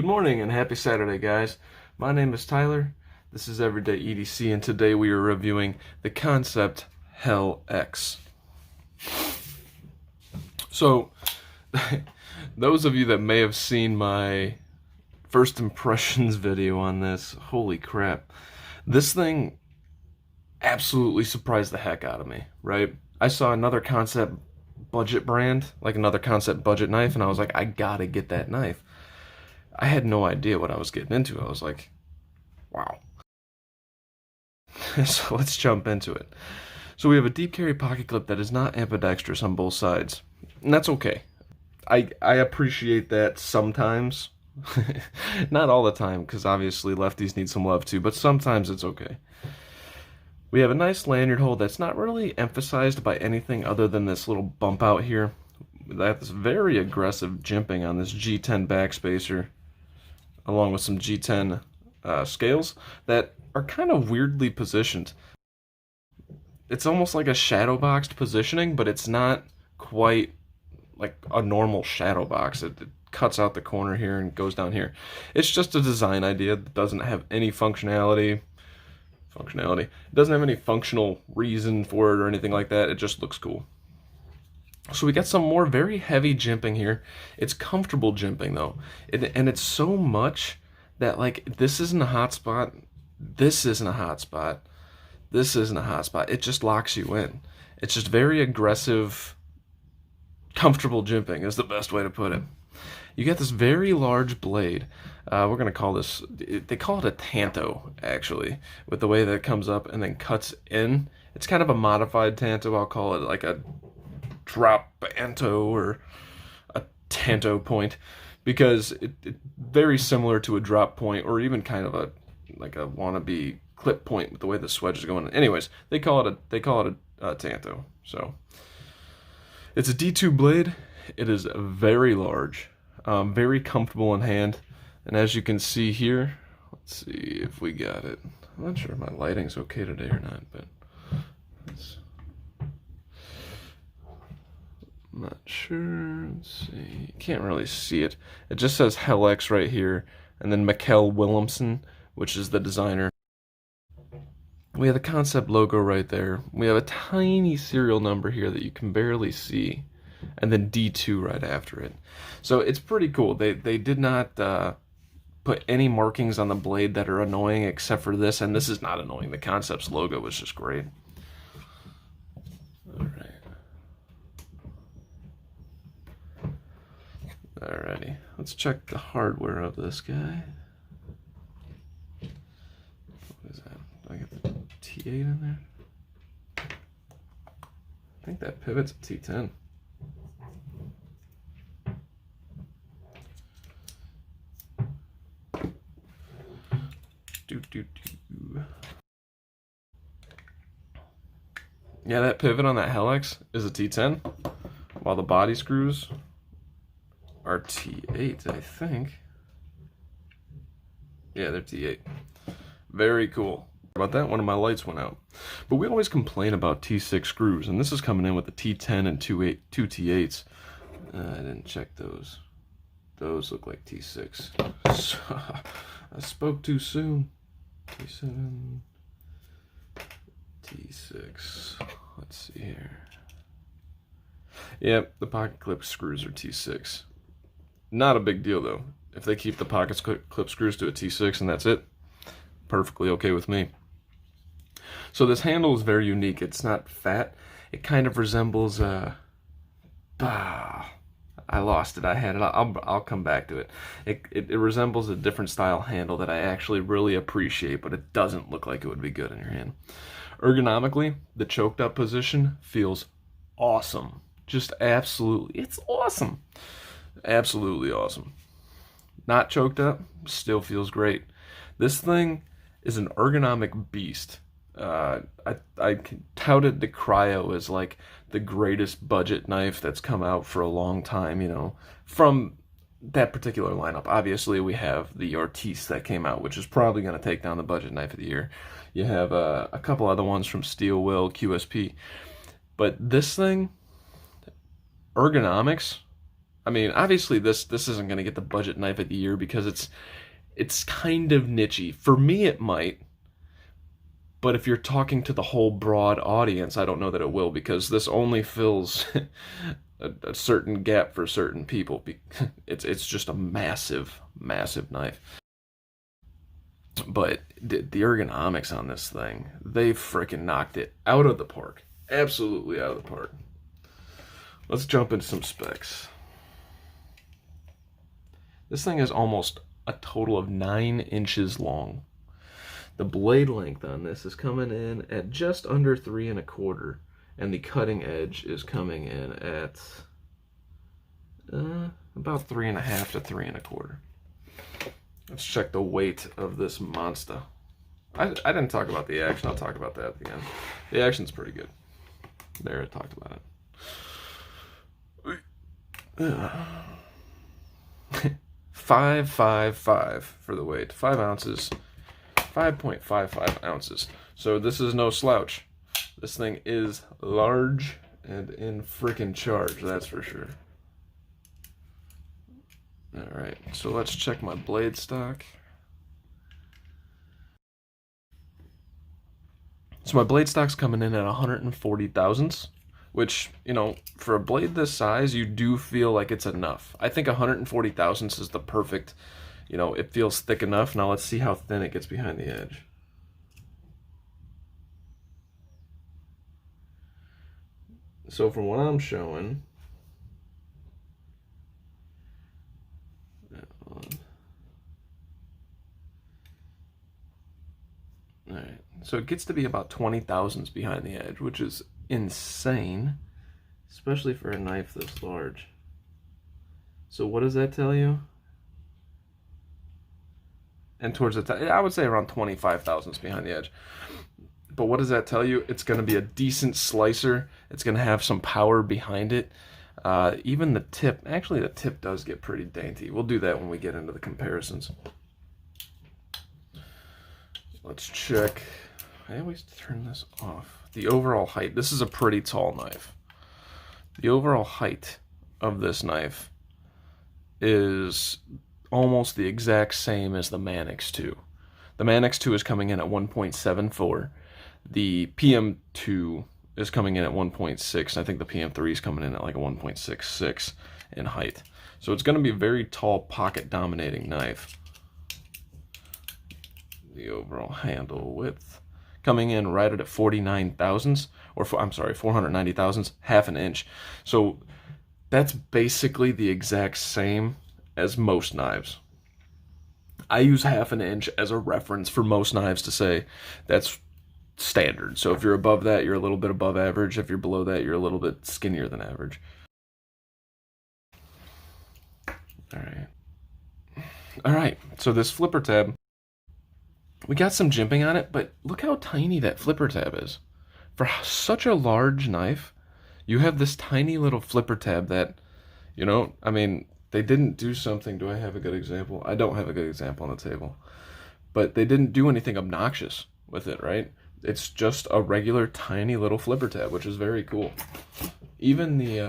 Good morning and happy Saturday, guys. My name is Tyler. This is Everyday EDC, and today we are reviewing the Kansept HELLX. So, those of you that may have seen my first impressions video on this, holy crap. This thing absolutely surprised the heck out of me, right? I saw another Kansept budget brand, like another Kansept budget knife, and I was like, I gotta get that knife. I had no idea what I was getting into. I was like, wow. So let's jump into it. So we have a deep carry pocket clip that is not ambidextrous on both sides. And that's okay. I appreciate that sometimes. Not all the time, because obviously lefties need some love too, but sometimes it's okay. We have a nice lanyard hole that's not really emphasized by anything other than this little bump out here. That's very aggressive jimping on this G10 backspacer, along with some G10 scales that are kind of weirdly positioned. It's almost like a shadowboxed positioning, but it's not quite like a normal shadowbox. It cuts out the corner here and goes down here. It's just a design idea that doesn't have any functionality. It doesn't have any functional reason for it or anything like that. It just looks cool. So we got some more very heavy jimping here. It's comfortable jimping though, and it's so much that like this isn't a hot spot, this isn't a hot spot, this isn't a hot spot. It just locks you in. It's just very aggressive, comfortable jimping is the best way to put it. You get this very large blade. We're gonna call this, they call it a tanto actually, with the way that it comes up and then cuts in. It's kind of a modified tanto. I'll call it like a drop tanto or a tanto point, because it's very similar to a drop point, or even kind of a like a wannabe clip point with the way the swedge is going. Anyways, they call it a tanto. So it's a D2 blade. It is very large, very comfortable in hand, and as you can see here, let's see if we got it. I'm not sure if my lighting's okay today or not, but I'm not sure. Let's see. You can't really see it. It just says HELLX right here, and then Mikkel Willemsen, which is the designer. We have the Kansept logo right there. We have a tiny serial number here that you can barely see, and then D2 right after it. So it's pretty cool. They did not put any markings on the blade that are annoying except for this, and this is not annoying. The Kansept's logo was just great. All right. Alrighty, let's check the hardware of this guy. What is that? Do I get the T8 in there? I think that pivot's a T10. Yeah, that pivot on that HELLX is a T10, while the body screws are T8, I think. Yeah, they're T8. Very cool. About that, one of my lights went out. But we always complain about T6 screws, and this is coming in with the T10 and two T8s. I didn't check those. Those look like T6. So, I spoke too soon. T7, T6. Let's see here. Yep, the pocket clip screws are T6. Not a big deal though. If they keep the pocket clip screws to a T6 and that's it, perfectly okay with me. So this handle is very unique. It's not fat. It kind of resembles I lost it. I had it. I'll come back to it. It resembles a different style handle that I actually really appreciate, but it doesn't look like it would be good in your hand. Ergonomically, the choked up position feels awesome. Just absolutely, it's awesome. Absolutely awesome. Not choked up, still feels great. This thing is an ergonomic beast. I touted the Cryo as like the greatest budget knife that's come out for a long time, you know, from that particular lineup. Obviously, we have the Ortiz that came out, which is probably going to take down the budget knife of the year. You have a couple other ones from Steel Will, QSP. But this thing, ergonomics, I mean, obviously this isn't going to get the budget knife of the year because it's kind of nichey. For me, it might. But if you're talking to the whole broad audience, I don't know that it will, because this only fills a certain gap for certain people. It's just a massive, massive knife. But the ergonomics on this thing, they freaking knocked it out of the park. Absolutely out of the park. Let's jump into some specs. This thing is almost a total of 9 inches long. The blade length on this is coming in at just under 3 1/4, and the cutting edge is coming in at about 3 1/2 to 3 1/4. Let's check the weight of this monster. I didn't talk about the action. I'll talk about that at the end. The action's pretty good. There, I talked about it. 555 for the weight. 5 ounces. 5.55 ounces. So this is no slouch. This thing is large and in freaking charge, that's for sure. Alright, so let's check my blade stock. So my blade stock's coming in at 140 thousandths, which, you know, for a blade this size, you do feel like it's enough. I think 140 thousandths is the perfect, you know, it feels thick enough. Now let's see how thin it gets behind the edge. So from what I'm showing, alright, so it gets to be about 20 thousandths behind the edge, which is insane, especially for a knife this large. So what does that tell you? And towards the top, I would say around 25 thousandths behind the edge. But what does that tell you? It's going to be a decent slicer. It's going to have some power behind it. Even the tip, actually the tip does get pretty dainty. We'll do that when we get into the comparisons. Let's check. I always turn this off. The overall height. This is a pretty tall knife. The overall height of this knife is almost the exact same as the Mannix 2. The Mannix 2 is coming in at 1.74. The PM2 is coming in at 1.6. I think the PM3 is coming in at like a 1.66 in height. So it's going to be a very tall, pocket-dominating knife. The overall handle width coming in right at 49 thousandths, or I'm sorry, 490 thousandths, half an inch. So that's basically the exact same as most knives. I use half an inch as a reference for most knives to say that's standard. So if you're above that, you're a little bit above average. If you're below that, you're a little bit skinnier than average. All right, so this flipper tab, we got some jimping on it, but look how tiny that flipper tab is. For such a large knife, you have this tiny little flipper tab that, you know, I mean, they didn't do something. Do I have a good example? I don't have a good example on the table. But they didn't do anything obnoxious with it, right? It's just a regular tiny little flipper tab, which is very cool. Even the,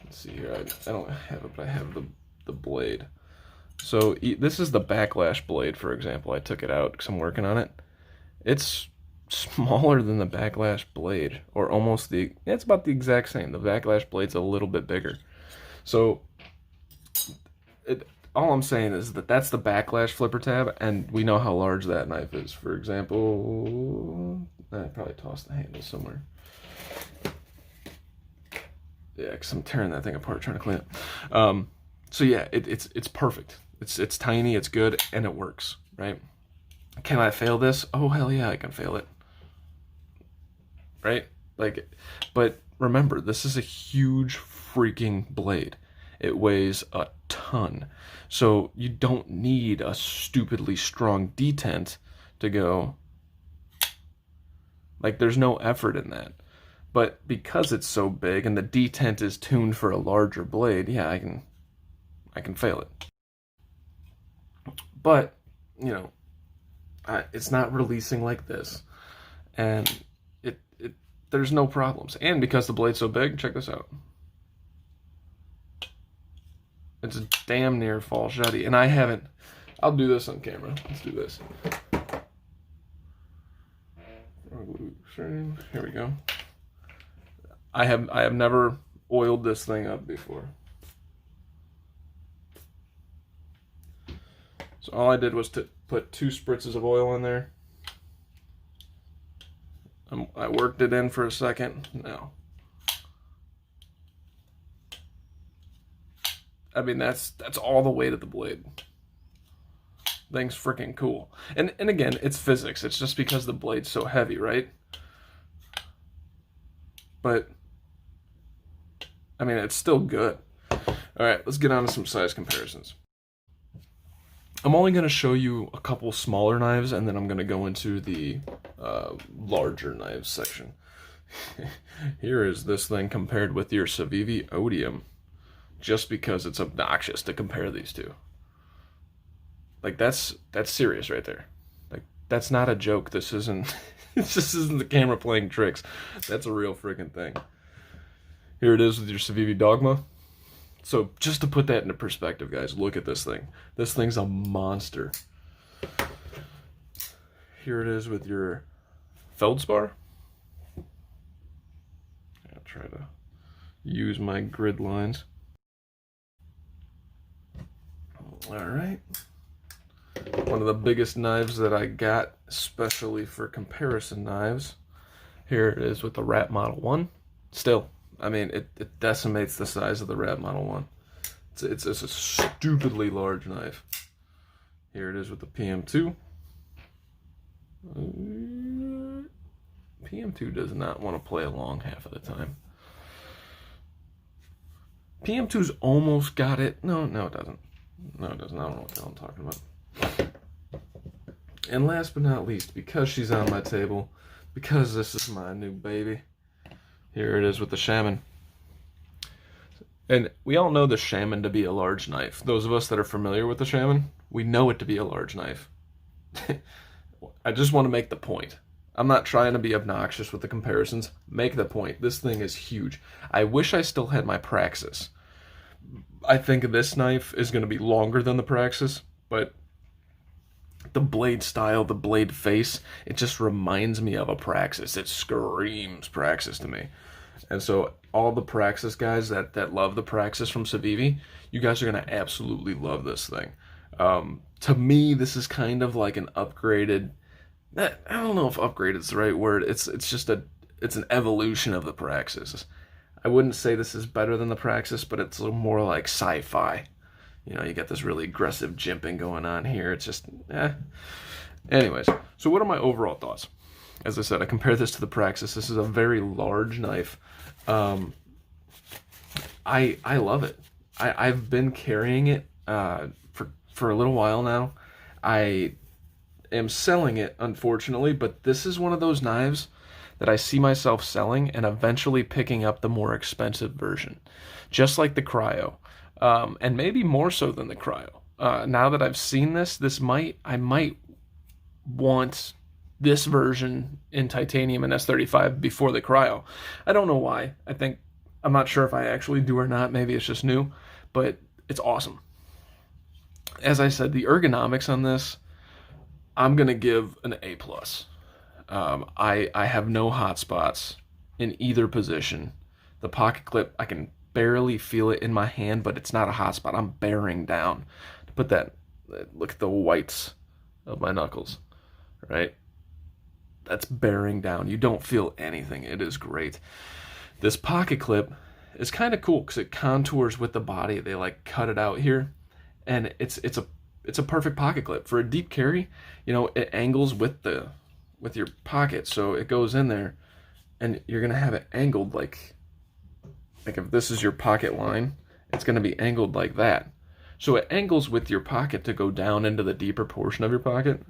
let's see here, I don't have it, but I have the blade. So this is the backlash blade, for example. I took it out because I'm working on it. It's smaller than the backlash blade, or almost it's about the exact same. The backlash blade's a little bit bigger. So all I'm saying is that that's the backlash flipper tab, and we know how large that knife is. For example, I probably tossed the handle somewhere. Yeah, because I'm tearing that thing apart trying to clean it. So yeah, it's perfect. It's tiny, it's good, and it works, right? Can I fail this? Oh, hell yeah, I can fail it. Right? Like, but remember, this is a huge freaking blade. It weighs a ton. So you don't need a stupidly strong detent to go. Like, there's no effort in that. But because it's so big and the detent is tuned for a larger blade, yeah, I can fail it. But, you know, it's not releasing like this. And there's no problems. And because the blade's so big, check this out. It's a damn near falsetty, and I haven't. I'll do this on camera. Let's do this. Here we go. I have never oiled this thing up before. So all I did was to put 2 spritzes of oil in there. I worked it in for a second. Now, I mean, that's all the weight of the blade. Thing's freaking cool. And again, it's physics. It's just because the blade's so heavy, right? But I mean, it's still good. All right, let's get on to some size comparisons. I'm only going to show you a couple smaller knives, and then I'm going to go into the larger knives section. Here is this thing compared with your Civivi Odium, just because it's obnoxious to compare these two. Like, that's serious right there. Like, that's not a joke. This isn't this isn't the camera playing tricks. That's a real freaking thing. Here it is with your Civivi Dogma. So just to put that into perspective, guys, look at this thing. This thing's a monster. Here it is with your Feldspar. I'll try to use my grid lines. All right. One of the biggest knives that I got, especially for comparison knives. Here it is with the Rat Model 1. Still, I mean, it decimates the size of the Rat Model 1. It's a stupidly large knife. Here it is with the PM2. PM2 does not want to play along half of the time. PM2's almost got it. No, it doesn't. No, it doesn't. I don't know what the hell I'm talking about. And last but not least, because she's on my table, because this is my new baby, here it is with the Shaman. And we all know the Shaman to be a large knife. Those of us that are familiar with the Shaman, we know it to be a large knife. I just want to make the point. I'm not trying to be obnoxious with the comparisons. Make the point. This thing is huge. I wish I still had my Praxis. I think this knife is going to be longer than the Praxis, but the blade style, the blade face, it just reminds me of a Praxis. It screams Praxis to me. And so all the Praxis guys that love the Praxis from Civivi, you guys are going to absolutely love this thing. To me, this is kind of like an upgraded, I don't know if upgraded is the right word. It's an evolution of the Praxis. I wouldn't say this is better than the Praxis, but it's a little more like sci-fi. You know, you get this really aggressive jimping going on here. It's just, Anyways, so what are my overall thoughts? As I said, I compare this to the Praxis. This is a very large knife. I love it. I've been carrying it for a little while now. I am selling it, unfortunately, but this is one of those knives that I see myself selling and eventually picking up the more expensive version, just like the Cryo. And maybe more so than the Cryo. Now that I've seen this, I might want this version in titanium and S35 before the Cryo. I don't know why. I'm not sure if I actually do or not. Maybe it's just new, but it's awesome. As I said, the ergonomics on this, I'm gonna give an A+. I have no hot spots in either position. The pocket clip, I can barely feel it in my hand, but it's not a hot spot. I'm bearing down. To put that, look at the whites of my knuckles, right? That's bearing down. You don't feel anything. It is great. This pocket clip is kind of cool because it contours with the body. They like cut it out here, and it's a perfect pocket clip for a deep carry. You know, it angles with your pocket, so it goes in there, and you're gonna have it angled like if this is your pocket line, it's going to be angled like that. So it angles with your pocket to go down into the deeper portion of your pocket,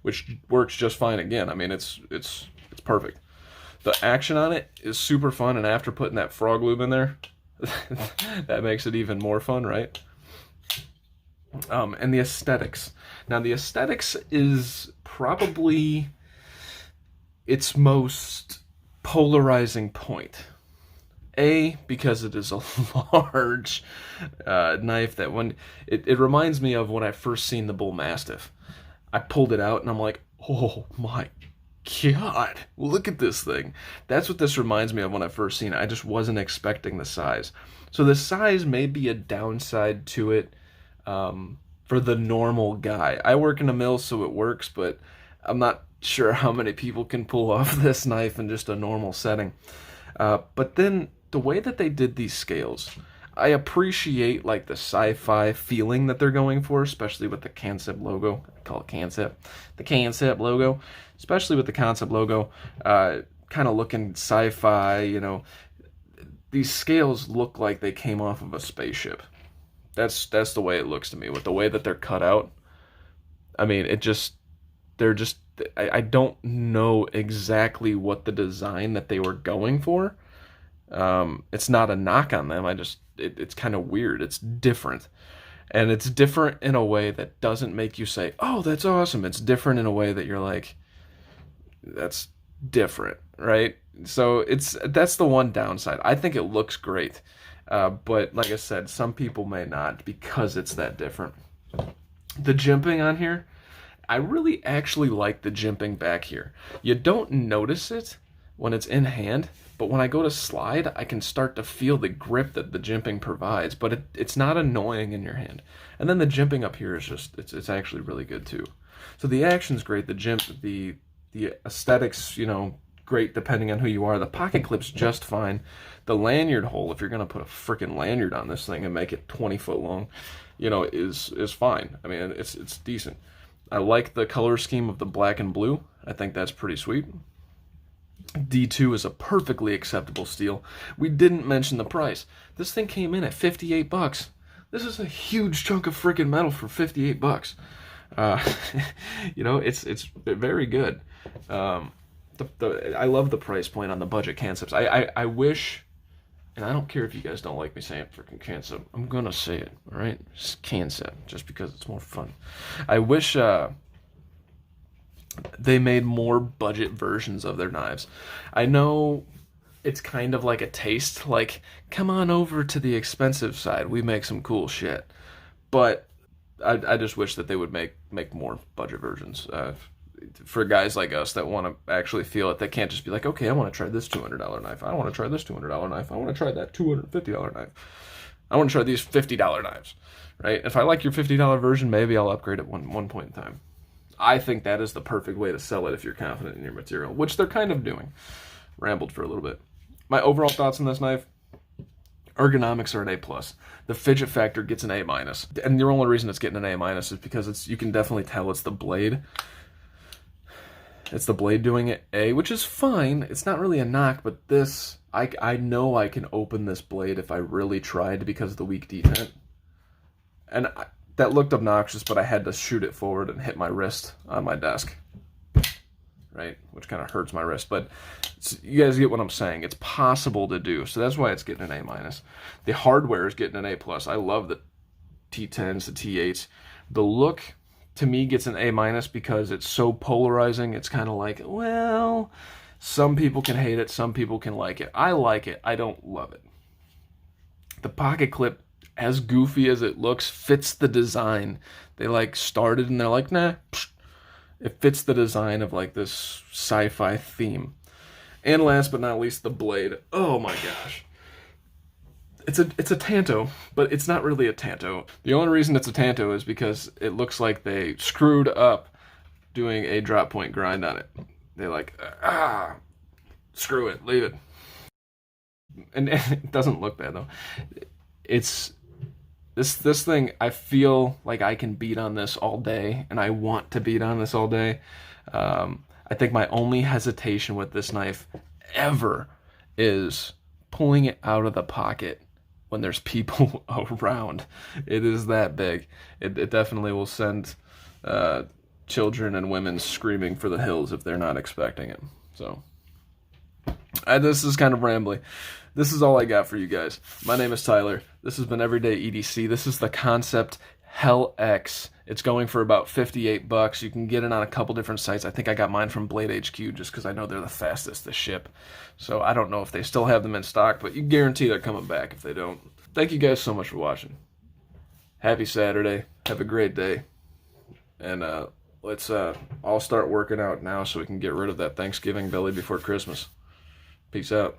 which works just fine again. I mean, it's perfect. The action on it is super fun, and after putting that frog lube in there, that makes it even more fun, right? And the aesthetics. Now, the aesthetics is probably its most polarizing point. Because it is a large knife that when it reminds me of when I first seen the Bull Mastiff. I pulled it out and I'm like, oh my God, look at this thing. That's what this reminds me of when I first seen it. I just wasn't expecting the size. So the size may be a downside to it for the normal guy. I work in a mill, so it works, but I'm not sure how many people can pull off this knife in just a normal setting. But then the way that they did these scales, I appreciate like the sci-fi feeling that they're going for, especially with the Kansept logo. I call it Kansept. The Kansept logo, especially with the Kansept logo, kind of looking sci-fi, you know. These scales look like they came off of a spaceship. That's the way it looks to me, with the way that they're cut out. I mean, I don't know exactly what the design that they were going for. It's not a knock on them. It's kind of weird. It's different. And it's different in a way that doesn't make you say, oh, that's awesome. It's different in a way that you're like, that's different, right? So that's the one downside. I think it looks great. But like I said, some people may not because it's that different. The jimping on here, I really actually like the jimping back here. You don't notice it when it's in hand, but when I go to slide, I can start to feel the grip that the jimping provides, but it's not annoying in your hand. And then the jimping up here is just, it's actually really good too. So the action's great, the aesthetics, you know, great depending on who you are. The pocket clip's just fine. The lanyard hole, if you're gonna put a freaking lanyard on this thing and make it 20 foot long, you know, is fine. I mean, it's decent. I like the color scheme of the black and blue. I think that's pretty sweet. D2 is a perfectly acceptable steel. We didn't mention the price. This thing came in at 58 bucks. This is a huge chunk of freaking metal for 58 bucks. You know, it's very good. I love the price point on the budget Kansepts. I wish, and I don't care if you guys don't like me saying freaking Kansept. I'm gonna say it, all right? It's Kansept, just because it's more fun. I wish they made more budget versions of their knives. I know it's kind of like a taste, like, come on over to the expensive side. We make some cool shit. But I just wish that they would make more budget versions. For guys like us that want to actually feel it, they can't just be like, okay, I want to try this $200 knife. I want to try this $200 knife. I want to try that $250 knife. I want to try these $50 knives, right? If I like your $50 version, maybe I'll upgrade at one point in time. I think that is the perfect way to sell it if you're confident in your material, which they're kind of doing. Rambled for a little bit. My overall thoughts on this knife: ergonomics are an A+. The fidget factor gets an A-. And the only reason it's getting an A- is because you can definitely tell it's the blade. It's the blade doing it, which is fine. It's not really a knock, but this, I know I can open this blade if I really tried because of the weak detent. And that looked obnoxious, but I had to shoot it forward and hit my wrist on my desk, right? Which kind of hurts my wrist, but you guys get what I'm saying. It's possible to do, so that's why it's getting an A-. The hardware is getting an A+. I love the T10s, the T8s. The look, to me, gets an A- because it's so polarizing. It's kind of like, well, some people can hate it, some people can like it. I like it. I don't love it. The pocket clip, as goofy as it looks, fits the design. They like started and they're like, nah, psh. It fits the design of like this sci-fi theme. And last but not least, the blade. Oh my gosh. It's a Tanto, but it's not really a Tanto. The only reason it's a Tanto is because it looks like they screwed up doing a drop point grind on it. They like, screw it, leave it. And it doesn't look bad though. It's this thing, I feel like I can beat on this all day, and I want to beat on this all day. I think my only hesitation with this knife ever is pulling it out of the pocket when there's people around. It is that big. It definitely will send children and women screaming for the hills if they're not expecting it. So this is kind of rambly. This is all I got for you guys. My name is Tyler. This has been Everyday EDC. This is the Kansept HELLX. It's going for about $58. You can get it on a couple different sites. I think I got mine from Blade HQ just because I know they're the fastest to ship. So I don't know if they still have them in stock, but you guarantee they're coming back if they don't. Thank you guys so much for watching. Happy Saturday. Have a great day. And let's all start working out now so we can get rid of that Thanksgiving belly before Christmas. Peace out.